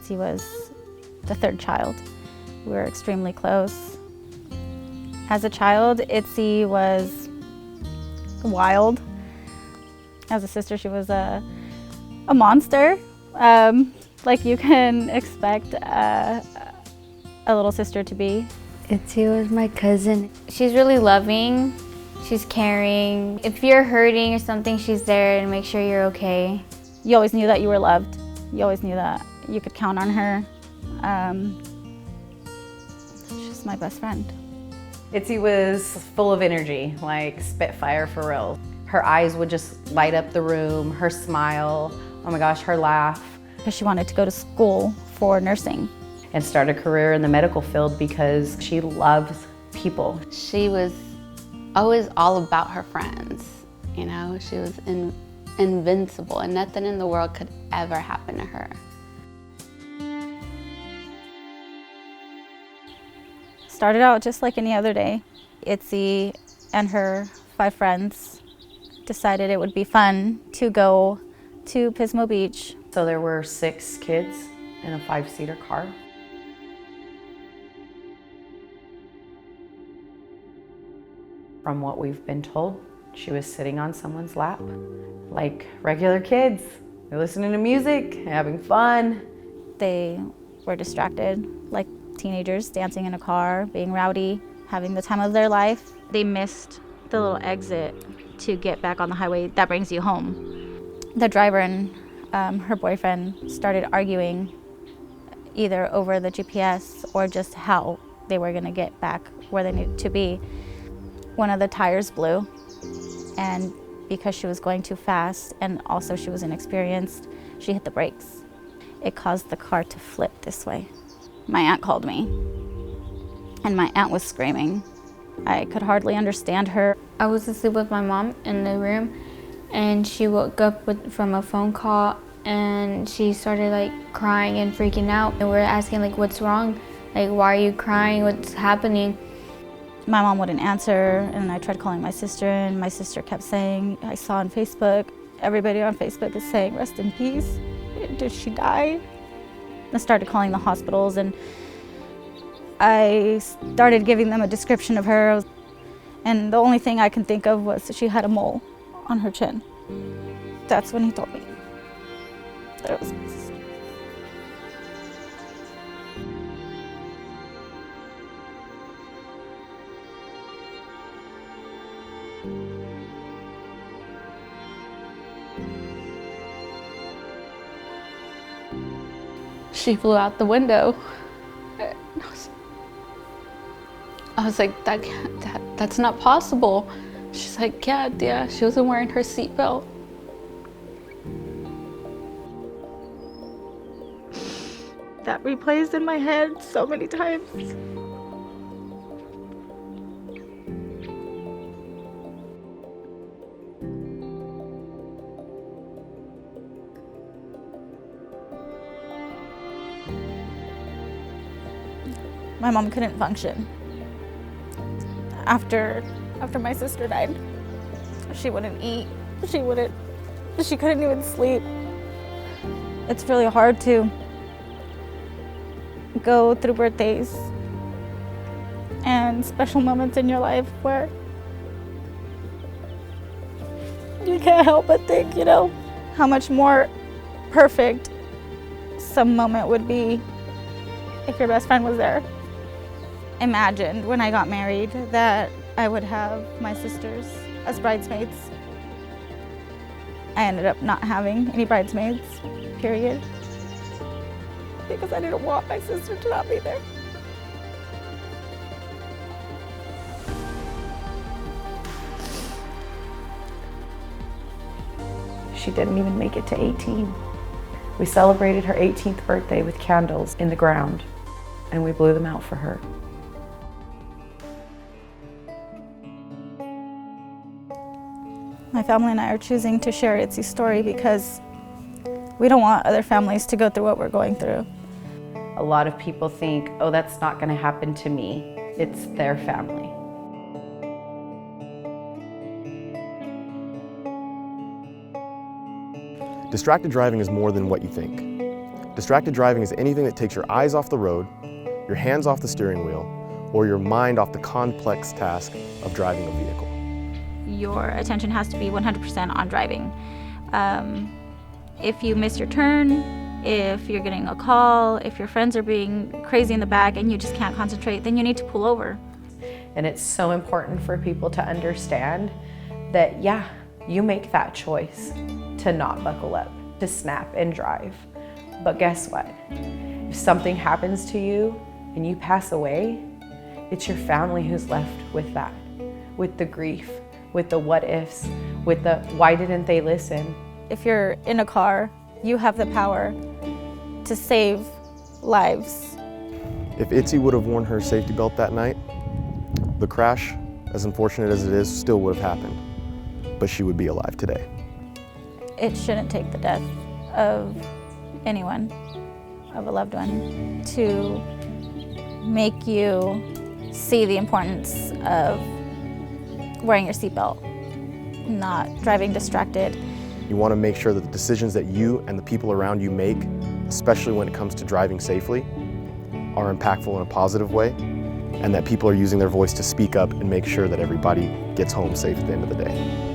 Itzy was the third child. We were extremely close. As a child, Itzy was wild. As a sister, she was a monster, like you can expect a little sister to be. Itzy was my cousin. She's really loving, she's caring. If you're hurting or something, she's there to make sure you're okay. You always knew that you were loved. You always knew that you could count on her. She's my best friend. Itzy was full of energy, like Spitfire for real. Her eyes would just light up the room, her smile, oh my gosh, her laugh. Because she wanted to go to school for nursing. And start a career in the medical field because she loves people. She was always all about her friends. You know, she was invincible and nothing in the world could ever happen to her. Started out just like any other day. Itzy and her 5 friends decided it would be fun to go to Pismo Beach. So there were 6 kids in a 5-seater car. From what we've been told, she was sitting on someone's lap, like regular kids. They're listening to music, having fun. They were distracted, like teenagers dancing in a car, being rowdy, having the time of their life. They missed the little exit to get back on the highway that brings you home. The driver and her boyfriend started arguing either over the GPS or just how they were gonna get back where they needed to be. One of the tires blew, and because she was going too fast and also she was inexperienced, she hit the brakes. It caused the car to flip this way. My aunt called me, and my aunt was screaming. I could hardly understand her. I was asleep with my mom in the room, and she woke up from a phone call, and she started like crying and freaking out. And we're asking like, what's wrong? Like, why are you crying? What's happening? My mom wouldn't answer, and I tried calling my sister, and my sister kept saying, I saw on Facebook, everybody on Facebook is saying, rest in peace. Did she die? I started calling the hospitals, and I started giving them a description of her, and the only thing I can think of was that she had a mole on her chin. That's when he told me that it was my sister. She flew out the window. I was like, that's not possible. She's like, yeah, she wasn't wearing her seatbelt. That replays in my head so many times. My mom couldn't function. After my sister died, she wouldn't eat. She couldn't even sleep. It's really hard to go through birthdays and special moments in your life where you can't help but think, how much more perfect some moment would be if your best friend was there. Imagined when I got married that I would have my sisters as bridesmaids. I ended up not having any bridesmaids, period, because I didn't want my sister to not be there. She didn't even make it to 18. We celebrated her 18th birthday with candles in the ground, and we blew them out for her. My family and I are choosing to share Itzy's story because we don't want other families to go through what we're going through. A lot of people think, oh, that's not going to happen to me. It's their family. Distracted driving is more than what you think. Distracted driving is anything that takes your eyes off the road, your hands off the steering wheel, or your mind off the complex task of driving a vehicle. Your attention has to be 100% on driving. If you miss your turn, if you're getting a call, if your friends are being crazy in the back and you just can't concentrate, then you need to pull over. And it's so important for people to understand that, yeah, you make that choice to not buckle up, to snap and drive. But guess what? If something happens to you and you pass away, it's your family who's left with that, with the grief, with the what ifs, with the why didn't they listen? If you're in a car, you have the power to save lives. If Itzy would have worn her safety belt that night, the crash, as unfortunate as it is, still would have happened, but she would be alive today. It shouldn't take the death of anyone, of a loved one, to make you see the importance of wearing your seatbelt, not driving distracted. You want to make sure that the decisions that you and the people around you make, especially when it comes to driving safely, are impactful in a positive way, and that people are using their voice to speak up and make sure that everybody gets home safe at the end of the day.